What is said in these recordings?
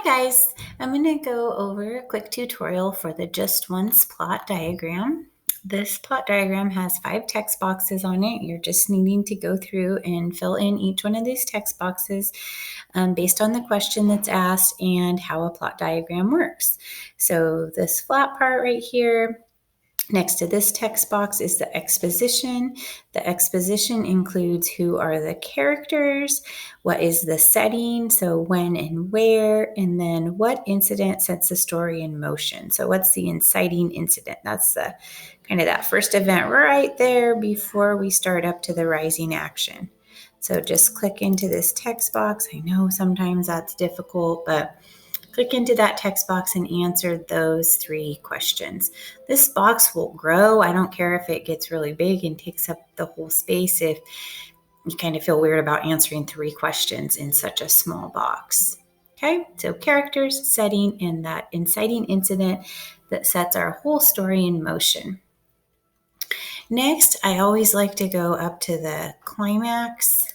Hi guys, I'm going to go over a quick tutorial for the Just Once plot diagram. This plot diagram has 5 text boxes on it. You're just needing to go through and fill in each one of these text boxes based on the question that's asked and how a plot diagram works. So this flat part right here, next to this text box is the exposition. The exposition includes who are the characters, what is the setting, so when and where, and then what incident sets the story in motion. So what's the inciting incident? That's the kind of that first event right there before we start up to the rising action. So just click into this text box. I know sometimes that's difficult, but click into that text box and answer those 3 questions. This box will grow. I don't care if it gets really big and takes up the whole space if you kind of feel weird about answering 3 questions in such a small box. Okay, so characters, setting, and that inciting incident that sets our whole story in motion. Next, I always like to go up to the climax.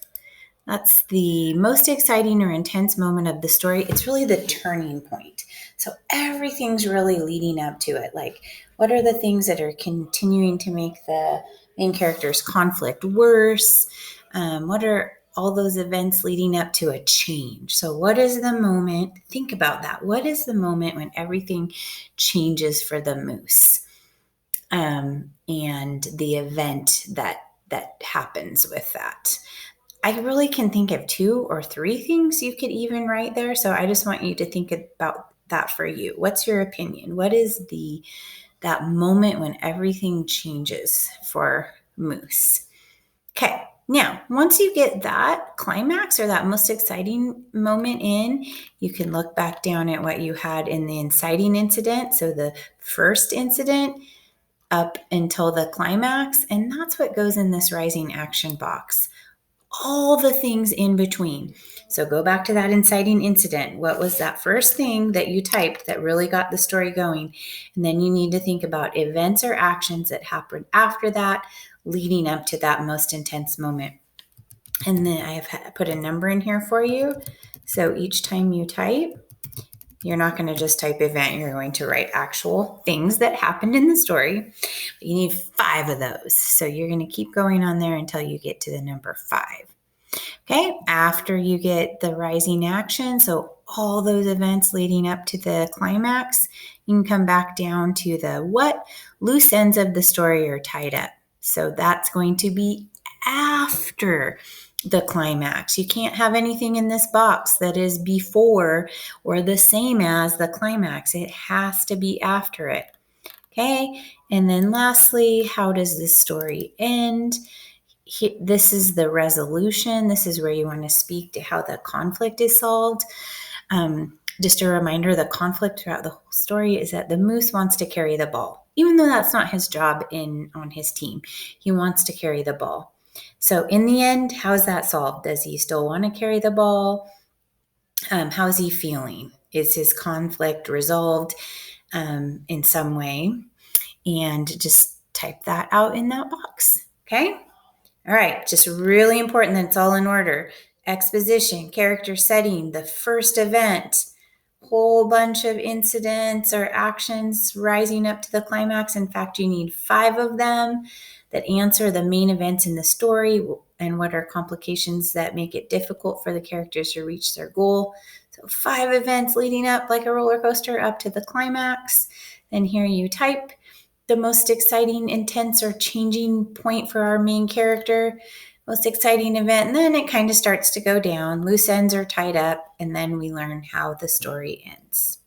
That's the most exciting or intense moment of the story. It's really the turning point. So everything's really leading up to it. Like, what are the things that are continuing to make the main character's conflict worse? What are all those events leading up to a change? So what is the moment? Think about that. What is the moment when everything changes for the moose? And the event that happens with that. I really can think of 2 or 3 things you could even write there. So I just want you to think about that for you. What's your opinion? What is that moment when everything changes for Moose? Okay. Now, once you get that climax or that most exciting moment in, you can look back down at what you had in the inciting incident. So the first incident up until the climax, and that's what goes in this rising action box. All the things in between. So go back to that inciting incident. What was that first thing that you typed that really got the story going? And then you need to think about events or actions that happened after that, leading up to that most intense moment. And then I have put a number in here for you. So each time you type, you're not going to just type event. You're going to write actual things that happened in the story. But you need 5 of those. So you're going to keep going on there until you get to the number 5. Okay, after you get the rising action, so all those events leading up to the climax, you can come back down to the what loose ends of the story are tied up. So that's going to be after the climax. You can't have anything in this box that is before or the same as the climax. It has to be after it. Okay, and then lastly, how does this story end? This is the resolution. This is where you want to speak to how the conflict is solved. Just a reminder, the conflict throughout the whole story is that the moose wants to carry the ball, even though that's not his job on his team. He wants to carry the ball. So in the end, how is that solved? Does he still want to carry the ball? How's he feeling? Is his conflict resolved in some way? And just type that out in that box, okay? All right, just really important that it's all in order. Exposition, character setting, the first event, whole bunch of incidents or actions rising up to the climax. In fact, you need 5 of them that answer the main events in the story and what are complications that make it difficult for the characters to reach their goal. So 5 events leading up like a roller coaster up to the climax. Then here you type the most exciting, intense, or changing point for our main character, most exciting event, and then it kind of starts to go down. Loose ends are tied up, and then we learn how the story ends.